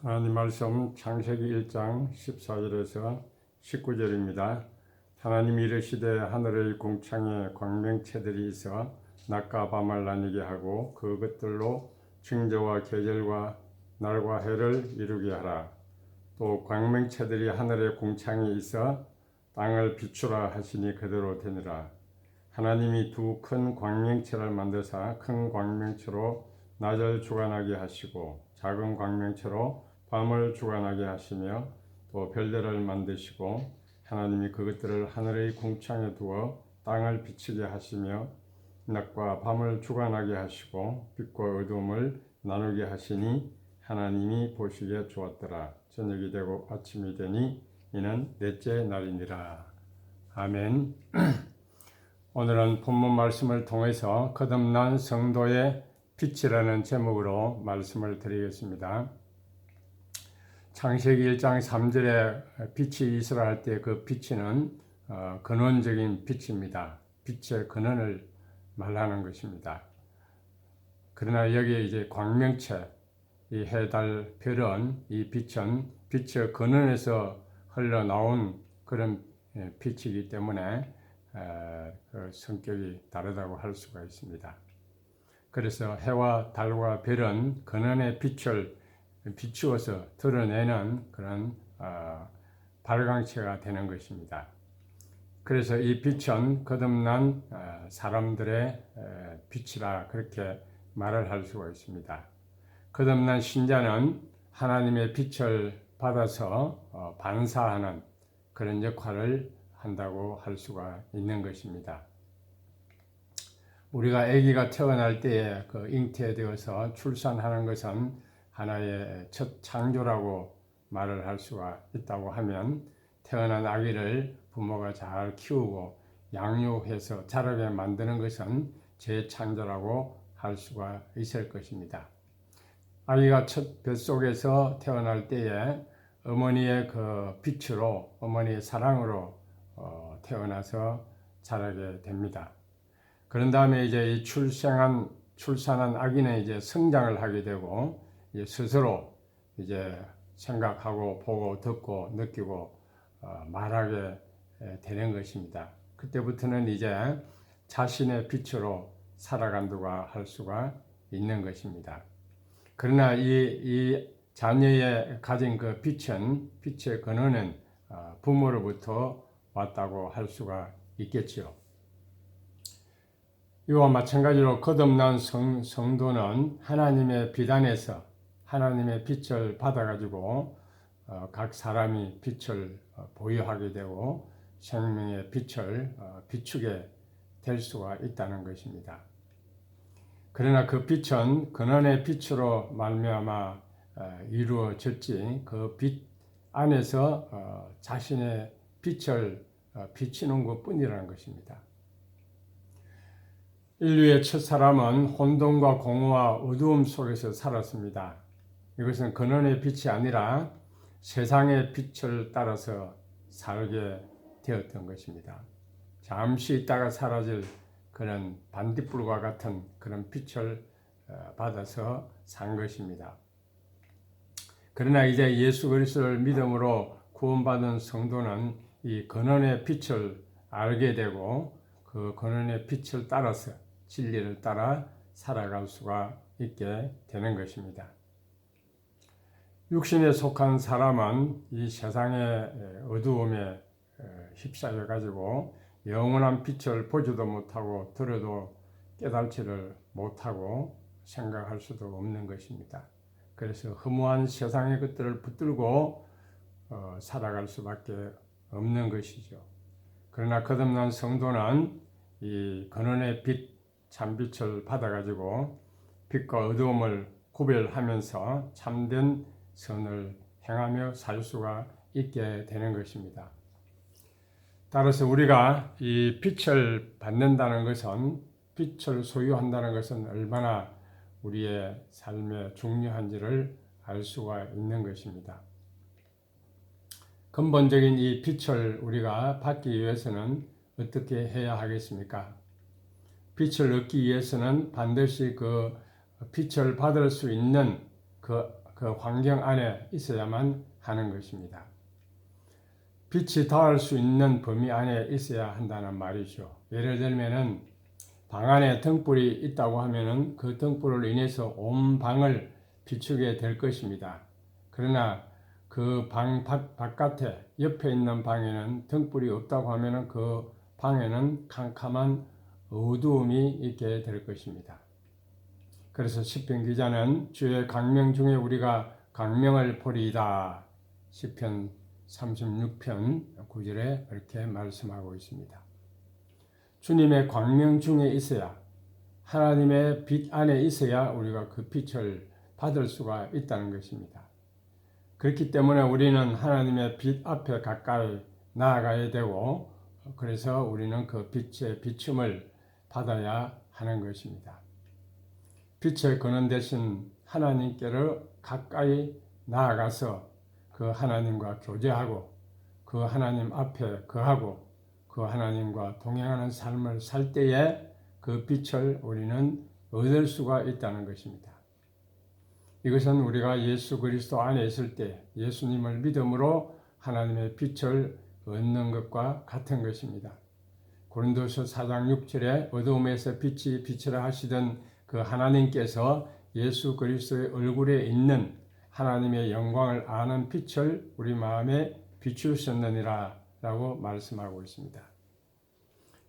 하나님 말씀 창세기 1장 14절에서 19절입니다. 하나님이 이르시되 하늘의 궁창에 광명체들이 있어 낮과 밤을 나뉘게 하고 그것들로 징조와 계절과 날과 해를 이루게 하라. 또 광명체들이 하늘의 궁창에 있어 땅을 비추라 하시니 그대로 되니라. 하나님이 두 큰 광명체를 만드사 큰 광명체로 낮을 주관하게 하시고 작은 광명체로 밤을 주관하게 하시며 또 별들을 만드시고 하나님이 그것들을 하늘의 궁창에 두어 땅을 비추게 하시며 낮과 밤을 주관하게 하시고 빛과 어두움을 나누게 하시니 하나님이 보시기에 좋았더라. 저녁이 되고 아침이 되니 이는 넷째 날이니라. 아멘. 오늘은 본문 말씀을 통해서 거듭난 성도의 빛이라는 제목으로 말씀을 드리겠습니다. 창세기 1장 3절에 빛이 있으라 할 때 그 빛은 근원적인 빛입니다. 빛의 근원을 말하는 것입니다. 그러나 여기에 이제 광명체, 이 해, 달, 별은 이 빛은 빛의 근원에서 흘러나온 그런 빛이기 때문에 그 성격이 다르다고 할 수가 있습니다. 그래서 해와 달과 별은 근원의 빛을 비추어서 드러내는 그런 발광체가 되는 것입니다. 그래서 이 빛은 거듭난 사람들의 빛이라 그렇게 말을 할 수가 있습니다. 거듭난 신자는 하나님의 빛을 받아서 반사하는 그런 역할을 한다고 할 수가 있는 것입니다. 우리가 아기가 태어날 때에 그 잉태되어서 출산하는 것은 하나의 첫 창조라고 말을 할 수가 있다고 하면 태어난 아기를 부모가 잘 키우고 양육해서 자라게 만드는 것은 재창조라고 할 수가 있을 것입니다. 아기가 첫 뱃속에서 태어날 때에 어머니의 그 빛으로 어머니의 사랑으로 태어나서 자라게 됩니다. 그런 다음에 이제 이 출산한 아기는 이제 성장을 하게 되고 이제 스스로 이제 생각하고 보고 듣고 느끼고 말하게 되는 것입니다. 그때부터는 이제 자신의 빛으로 살아간다고 할 수가 있는 것입니다. 그러나 이 자녀의 가진 그 빛의 근원은 부모로부터 왔다고 할 수가 있겠지요. 이와 마찬가지로 거듭난 성도는 하나님의 빛 안에서 하나님의 빛을 받아가지고 각 사람이 빛을 보유하게 되고 생명의 빛을 비추게 될 수가 있다는 것입니다. 그러나 그 빛은 근원의 빛으로 말미암아 이루어졌지 그 빛 안에서 자신의 빛을 비치는 것뿐이라는 것입니다. 인류의 첫 사람은 혼돈과 공허와 어두움 속에서 살았습니다. 이것은 근원의 빛이 아니라 세상의 빛을 따라서 살게 되었던 것입니다. 잠시 있다가 사라질 그런 반딧불과 같은 그런 빛을 받아서 산 것입니다. 그러나 이제 예수 그리스도를 믿음으로 구원받은 성도는 이 근원의 빛을 알게 되고 그 근원의 빛을 따라서 진리를 따라 살아갈 수가 있게 되는 것입니다. 육신에 속한 사람은 이 세상의 어두움에 휩싸여 가지고 영원한 빛을 보지도 못하고 들어도 깨달지를 못하고 생각할 수도 없는 것입니다. 그래서 허무한 세상의 것들을 붙들고 살아갈 수밖에 없는 것이죠. 그러나 거듭난 성도는 이 근원의 빛, 참빛을 받아가지고 빛과 어두움을 구별하면서 참된 선을 행하며 살 수가 있게 되는 것입니다. 따라서 우리가 이 빛을 받는다는 것은, 빛을 소유한다는 것은 얼마나 우리의 삶에 중요한지를 알 수가 있는 것입니다. 근본적인 이 빛을 우리가 받기 위해서는 어떻게 해야 하겠습니까? 빛을 얻기 위해서는 반드시 그 빛을 받을 수 있는 그 그 환경 안에 있어야만 하는 것입니다. 빛이 닿을 수 있는 범위 안에 있어야 한다는 말이죠. 예를 들면은 방 안에 등불이 있다고 하면은 그 등불을 인해서 온 방을 비추게 될 것입니다. 그러나 그 방 바깥에 옆에 있는 방에는 등불이 없다고 하면은 그 방에는 캄캄한 어두움이 있게 될 것입니다. 그래서 시편 기자는 주의 강명 중에 우리가 강명을 보리이다. 시편 36편 9절에 그렇게 말씀하고 있습니다. 주님의 광명 중에 있어야, 하나님의 빛 안에 있어야 우리가 그 빛을 받을 수가 있다는 것입니다. 그렇기 때문에 우리는 하나님의 빛 앞에 가까이 나아가야 되고, 그래서 우리는 그 빛의 비춤을 받아야 하는 것입니다. 빛의 근원 되신 하나님께로 가까이 나아가서 그 하나님과 교제하고 그 하나님 앞에 거하고 그 하나님과 동행하는 삶을 살 때에 그 빛을 우리는 얻을 수가 있다는 것입니다. 이것은 우리가 예수 그리스도 안에 있을 때 예수님을 믿음으로 하나님의 빛을 얻는 것과 같은 것입니다. 고린도서 4장 6절에 어두움에서 빛이 빛이라 하시던 그 하나님께서 예수 그리스도의 얼굴에 있는 하나님의 영광을 아는 빛을 우리 마음에 비추셨느니라 라고 말씀하고 있습니다.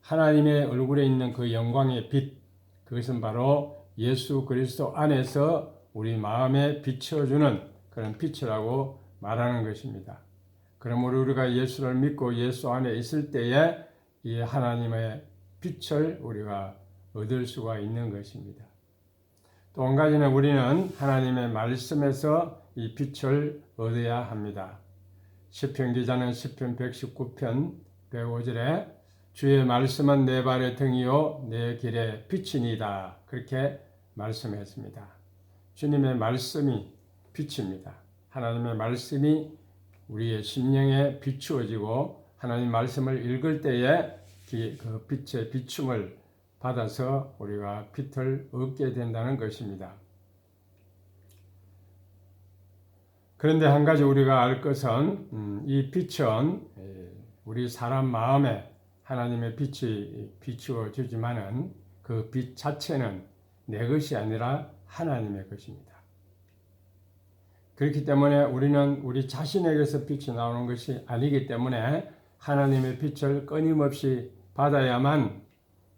하나님의 얼굴에 있는 그 영광의 빛, 그것은 바로 예수 그리스도 안에서 우리 마음에 비춰주는 그런 빛이라고 말하는 것입니다. 그러므로 우리가 예수를 믿고 예수 안에 있을 때에 이 하나님의 빛을 우리가 얻을 수가 있는 것입니다. 또 한 가지는 우리는 하나님의 말씀에서 이 빛을 얻어야 합니다. 시편 기자는 시편 119편 105절에 주의 말씀은 내 발의 등이요 내 길의 빛이니이다. 그렇게 말씀했습니다. 주님의 말씀이 빛입니다. 하나님의 말씀이 우리의 심령에 비추어지고 하나님 말씀을 읽을 때에 그 빛의 비춤을 받아서 우리가 빛을 얻게 된다는 것입니다. 그런데 한 가지 우리가 알 것은 이 빛은 우리 사람 마음에 하나님의 빛이 비추어지지만은 그 빛 자체는 내 것이 아니라 하나님의 것입니다. 그렇기 때문에 우리는 우리 자신에게서 빛이 나오는 것이 아니기 때문에 하나님의 빛을 끊임없이 받아야만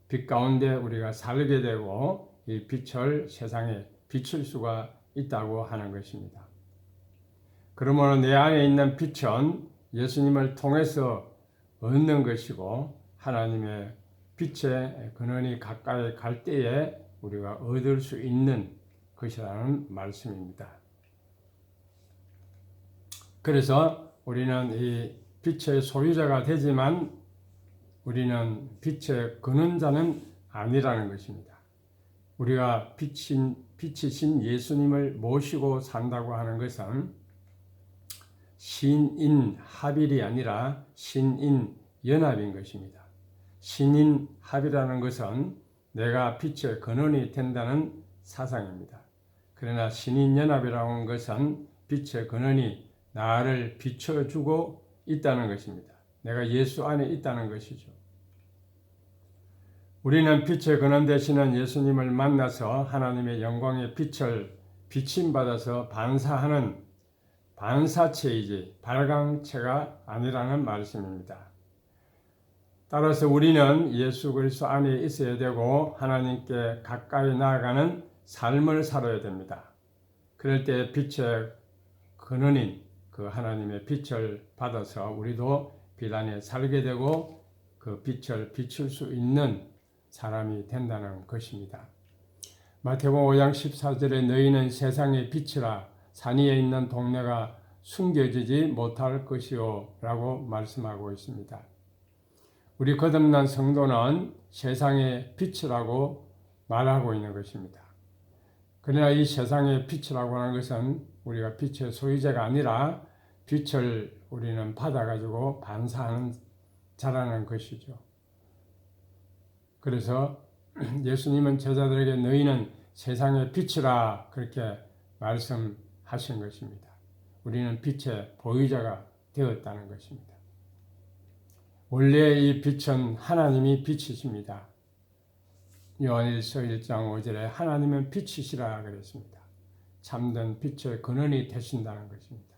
빛 가운데 우리가 살게 되고 이 빛을 세상에 비출 수가 있다고 하는 것입니다. 그러므로 내 안에 있는 빛은 예수님을 통해서 얻는 것이고 하나님의 빛의 근원이 가까이 갈 때에 우리가 얻을 수 있는 것이라는 말씀입니다. 그래서 우리는 이 빛의 소유자가 되지만 우리는 빛의 근원자는 아니라는 것입니다. 우리가 빛이신 예수님을 모시고 산다고 하는 것은 신인합일이 아니라 신인연합인 것입니다. 신인합이라는 것은 내가 빛의 근원이 된다는 사상입니다. 그러나 신인연합이라고 하는 것은 빛의 근원이 나를 비춰주고 있다는 것입니다. 내가 예수 안에 있다는 것이죠. 우리는 빛의 근원 되시는 예수님을 만나서 하나님의 영광의 빛을 비침받아서 반사하는 반사체이지 발광체가 아니라는 말씀입니다. 따라서 우리는 예수 그리스도 안에 있어야 되고 하나님께 가까이 나아가는 삶을 살아야 됩니다. 그럴 때 빛의 근원인 그 하나님의 빛을 받아서 우리도 빛 안에 살게 되고 그 빛을 비출 수 있는 사람이 된다는 것입니다. 마태복음 5장 14절에 너희는 세상의 빛이라 산 위에 있는 동네가 숨겨지지 못할 것이요 라고 말씀하고 있습니다. 우리 거듭난 성도는 세상의 빛이라고 말하고 있는 것입니다. 그러나 이 세상의 빛이라고 하는 것은 우리가 빛의 소유자가 아니라 빛을 우리는 받아가지고 반사하는 자라는 것이죠. 그래서 예수님은 제자들에게 너희는 세상의 빛이라 그렇게 말씀하셨습니다. 하신 것입니다. 우리는 빛의 보유자가 되었다는 것입니다. 원래 이 빛은 하나님이 빛이십니다. 요한일서 1장 5절에 하나님은 빛이시라 그랬습니다. 참된 빛의 근원이 되신다는 것입니다.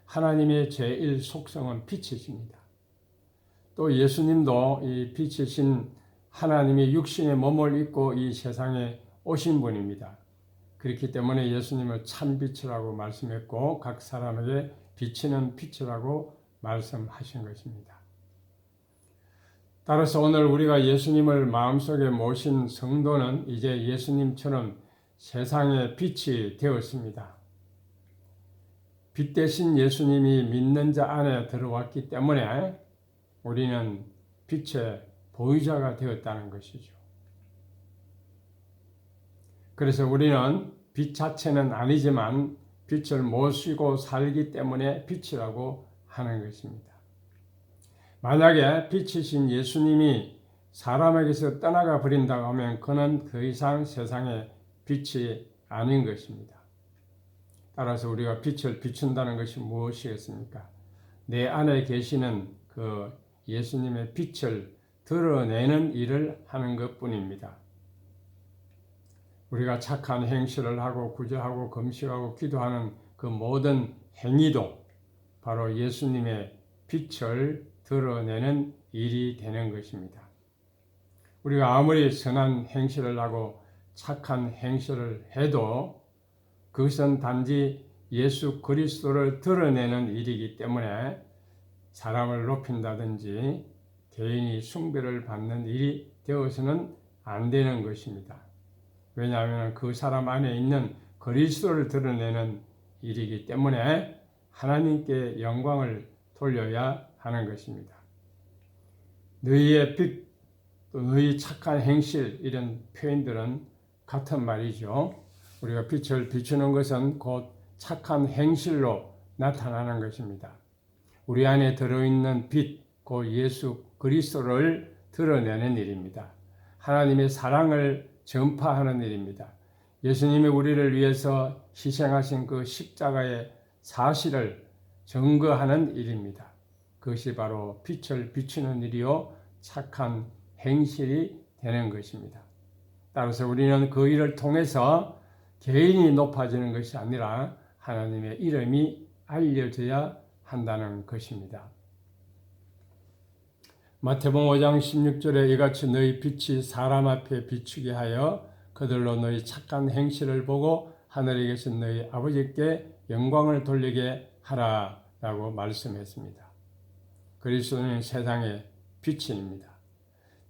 하나님의 제1 속성은 빛이십니다. 또 예수님도 이 빛이신 하나님의 육신의 몸을 입고 이 세상에 오신 분입니다. 그렇기 때문에 예수님을 참빛이라고 말씀했고 각 사람에게 비치는 빛이라고 말씀하신 것입니다. 따라서 오늘 우리가 예수님을 마음속에 모신 성도는 이제 예수님처럼 세상의 빛이 되었습니다. 빛 대신 예수님이 믿는 자 안에 들어왔기 때문에 우리는 빛의 보유자가 되었다는 것이죠. 그래서 우리는 빛 자체는 아니지만 빛을 모시고 살기 때문에 빛이라고 하는 것입니다. 만약에 빛이신 예수님이 사람에게서 떠나가 버린다고 하면 그는 더 이상 세상의 빛이 아닌 것입니다. 따라서 우리가 빛을 비춘다는 것이 무엇이겠습니까? 내 안에 계시는 그 예수님의 빛을 드러내는 일을 하는 것뿐입니다. 우리가 착한 행실을 하고 구제하고 금식하고 기도하는 그 모든 행위도 바로 예수님의 빛을 드러내는 일이 되는 것입니다. 우리가 아무리 선한 행실을 하고 착한 행실을 해도 그것은 단지 예수 그리스도를 드러내는 일이기 때문에 사람을 높인다든지 개인이 숭배를 받는 일이 되어서는 안 되는 것입니다. 왜냐하면 그 사람 안에 있는 그리스도를 드러내는 일이기 때문에 하나님께 영광을 돌려야 하는 것입니다. 너희의 빛, 또 너희 착한 행실 이런 표현들은 같은 말이죠. 우리가 빛을 비추는 것은 곧 착한 행실로 나타나는 것입니다. 우리 안에 들어있는 빛, 곧 예수 그리스도를 드러내는 일입니다. 하나님의 사랑을 전파하는 일입니다. 예수님이 우리를 위해서 희생하신 그 십자가의 사실을 증거하는 일입니다. 그것이 바로 빛을 비추는 일이요 착한 행실이 되는 것입니다. 따라서 우리는 그 일을 통해서 개인이 높아지는 것이 아니라 하나님의 이름이 알려져야 한다는 것입니다. 마태복음 5장 16절에 이같이 너희 빛이 사람 앞에 비추게 하여 그들로 너희 착한 행실을 보고 하늘에 계신 너희 아버지께 영광을 돌리게 하라 라고 말씀했습니다. 그리스도는 세상의 빛입니다.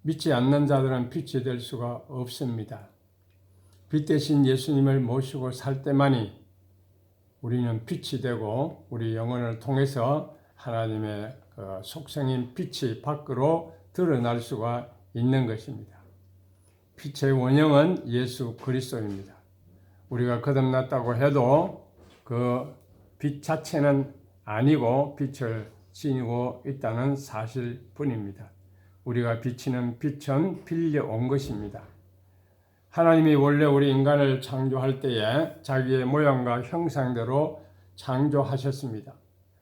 믿지 않는 자들은 빛이 될 수가 없습니다. 빛 대신 예수님을 모시고 살 때만이 우리는 빛이 되고 우리 영혼을 통해서 하나님의 그 속성인 빛이 밖으로 드러날 수가 있는 것입니다. 빛의 원형은 예수 그리스도입니다. 우리가 거듭났다고 해도 그 빛 자체는 아니고 빛을 지니고 있다는 사실뿐입니다. 우리가 비치는 빛은 빌려온 것입니다. 하나님이 원래 우리 인간을 창조할 때에 자기의 모양과 형상대로 창조하셨습니다.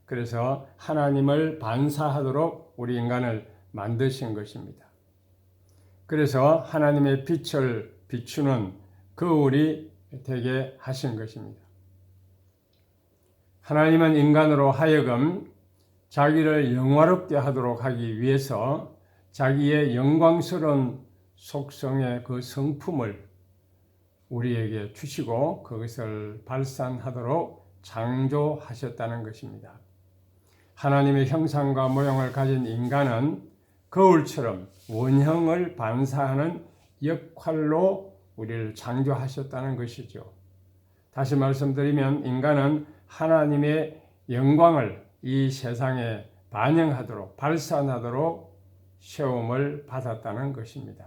그래서 하나님을 반사하도록 우리 인간을 만드신 것입니다. 그래서 하나님의 빛을 비추는 거울이 되게 하신 것입니다. 하나님은 인간으로 하여금 자기를 영화롭게 하도록 하기 위해서 자기의 영광스러운 속성의 그 성품을 우리에게 주시고 그것을 발산하도록 창조하셨다는 것입니다. 하나님의 형상과 모양을 가진 인간은 거울처럼 원형을 반사하는 역할로 우리를 창조하셨다는 것이죠. 다시 말씀드리면 인간은 하나님의 영광을 이 세상에 반영하도록 발산하도록 시험을 받았다는 것입니다.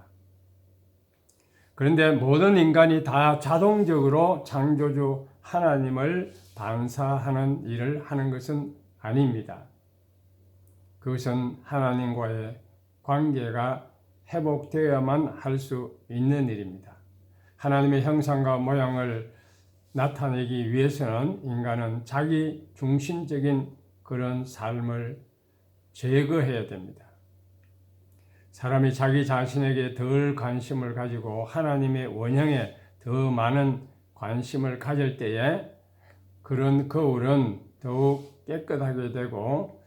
그런데 모든 인간이 다 자동적으로 창조주 하나님을 반사하는 일을 하는 것은 아닙니다. 그것은 하나님과의 관계가 회복되어야만 할 수 있는 일입니다. 하나님의 형상과 모양을 나타내기 위해서는 인간은 자기 중심적인 그런 삶을 제거해야 됩니다. 사람이 자기 자신에게 덜 관심을 가지고 하나님의 원형에 더 많은 관심을 가질 때에 그런 거울은 더욱 깨끗하게 되고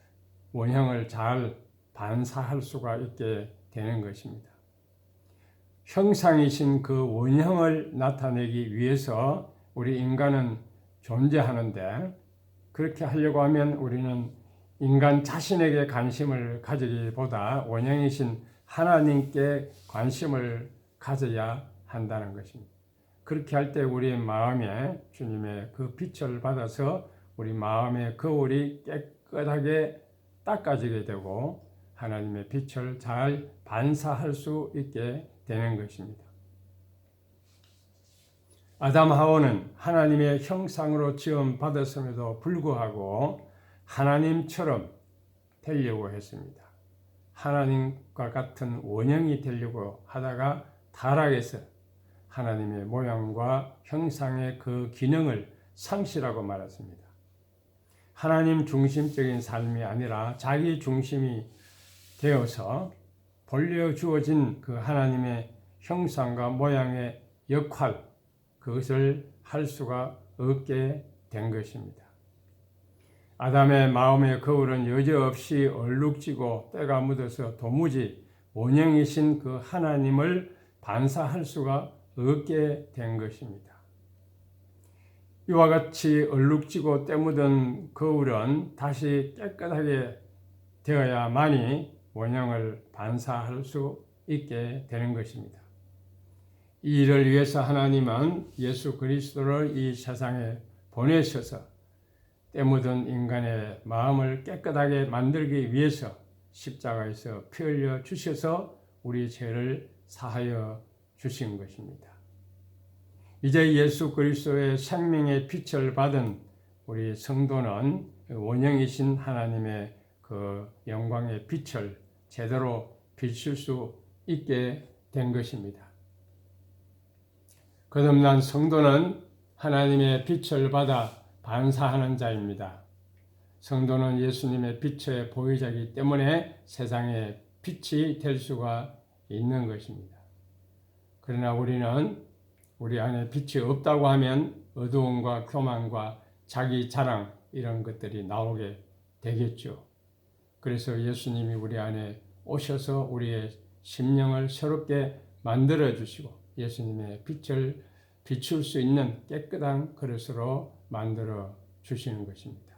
원형을 잘 반사할 수가 있게 되는 것입니다. 형상이신 그 원형을 나타내기 위해서 우리 인간은 존재하는데, 그렇게 하려고 하면 우리는 인간 자신에게 관심을 가지기보다 원형이신 하나님께 관심을 가져야 한다는 것입니다. 그렇게 할 때 우리의 마음에 주님의 그 빛을 받아서 우리 마음의 거울이 깨끗하게 닦아지게 되고 하나님의 빛을 잘 반사할 수 있게 되는 것입니다. 아담 하와는 하나님의 형상으로 지음 받았음에도 불구하고 하나님처럼 되려고 했습니다. 하나님과 같은 원형이 되려고 하다가 타락해서 하나님의 모양과 형상의 그 기능을 상실하고 말았습니다. 하나님 중심적인 삶이 아니라 자기 중심이 되어서 벌려 주어진 그 하나님의 형상과 모양의 역할, 그것을 할 수가 없게 된 것입니다. 아담의 마음의 거울은 여지없이 얼룩지고 때가 묻어서 도무지 원형이신 그 하나님을 반사할 수가 없게 된 것입니다. 이와 같이 얼룩지고 때 묻은 거울은 다시 깨끗하게 되어야만이 원형을 반사할 수 있게 되는 것입니다. 이 일을 위해서 하나님은 예수 그리스도를 이 세상에 보내셔서 때 묻은 인간의 마음을 깨끗하게 만들기 위해서 십자가에서 피 흘려 주셔서 우리 죄를 사하여 주신 것입니다. 이제 예수 그리스도의 생명의 빛을 받은 우리 성도는 원형이신 하나님의 그 영광의 빛을 제대로 비출 수 있게 된 것입니다. 거듭난 성도는 하나님의 빛을 받아 반사하는 자입니다. 성도는 예수님의 빛의 보유자이기 때문에 세상의 빛이 될 수가 있는 것입니다. 그러나 우리는 우리 안에 빛이 없다고 하면 어두움과 교만과 자기 자랑 이런 것들이 나오게 되겠죠. 그래서 예수님이 우리 안에 오셔서 우리의 심령을 새롭게 만들어 주시고 예수님의 빛을 비출 수 있는 깨끗한 그릇으로 만들어 주시는 것입니다.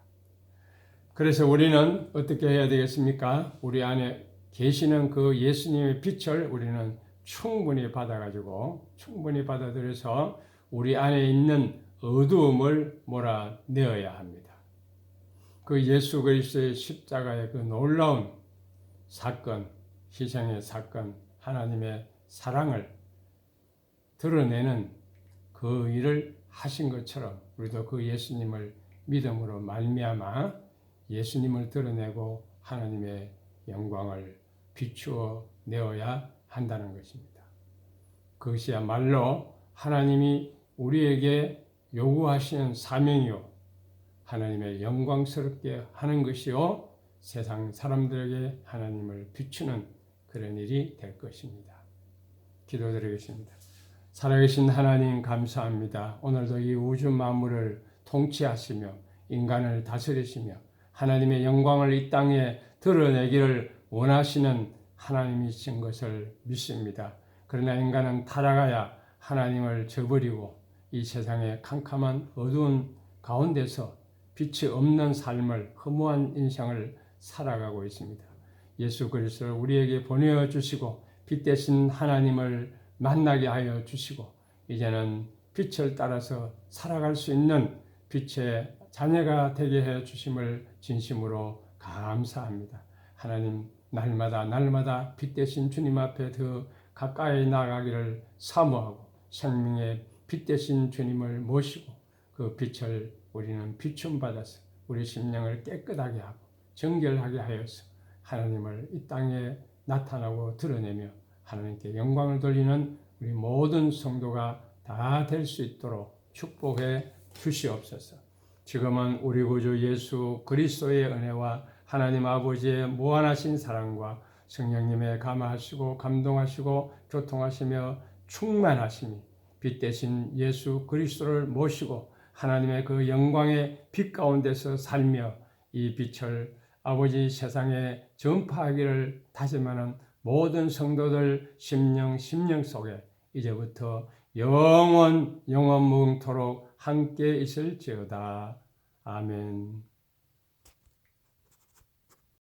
그래서 우리는 어떻게 해야 되겠습니까? 우리 안에 계시는 그 예수님의 빛을 우리는 충분히 받아가지고 충분히 받아들여서 우리 안에 있는 어두움을 몰아내어야 합니다. 그 예수 그리스도의 십자가의 그 놀라운 사건, 희생의 사건, 하나님의 사랑을 드러내는 그 일을 하신 것처럼 우리도 그 예수님을 믿음으로 말미암아 예수님을 드러내고 하나님의 영광을 비추어 내어야 한다는 것입니다. 그것이야말로 하나님이 우리에게 요구하시는 사명이요 하나님의 영광스럽게 하는 것이요 세상 사람들에게 하나님을 비추는 그런 일이 될 것입니다. 기도드리겠습니다. 살아계신 하나님 감사합니다. 오늘도 이 우주 만물을 통치하시며 인간을 다스리시며 하나님의 영광을 이 땅에 드러내기를 원하시는 하나님이신 것을 믿습니다. 그러나 인간은 타락하여 하나님을 저버리고 이 세상의 캄캄한 어두운 가운데서 빛이 없는 삶을 허무한 인생을 살아가고 있습니다. 예수 그리스도를 우리에게 보내주시고 빛 대신 하나님을 만나게 하여 주시고 이제는 빛을 따라서 살아갈 수 있는 빛의 자녀가 되게 해 주심을 진심으로 감사합니다. 하나님 날마다 빛 대신 주님 앞에 더 가까이 나가기를 사모하고 생명의 빛 대신 주님을 모시고 그 빛을 우리는 비춤 받아서 우리 심령을 깨끗하게 하고 정결하게 하여서 하나님을 이 땅에 나타나고 드러내며 하나님께 영광을 돌리는 우리 모든 성도가 다 될 수 있도록 축복해 주시옵소서. 지금은 우리 구주 예수 그리스도의 은혜와 하나님 아버지의 무한하신 사랑과 성령님의 감화하시고 감동하시고 교통하시며 충만하심이 빛 대신 예수 그리스도를 모시고 하나님의 그 영광의 빛 가운데서 살며 이 빛을 아버지 세상에 전파하기를 다짐하는 모든 성도들 심령 속에 이제부터 영원 무궁토록 함께 있을지어다. 아멘.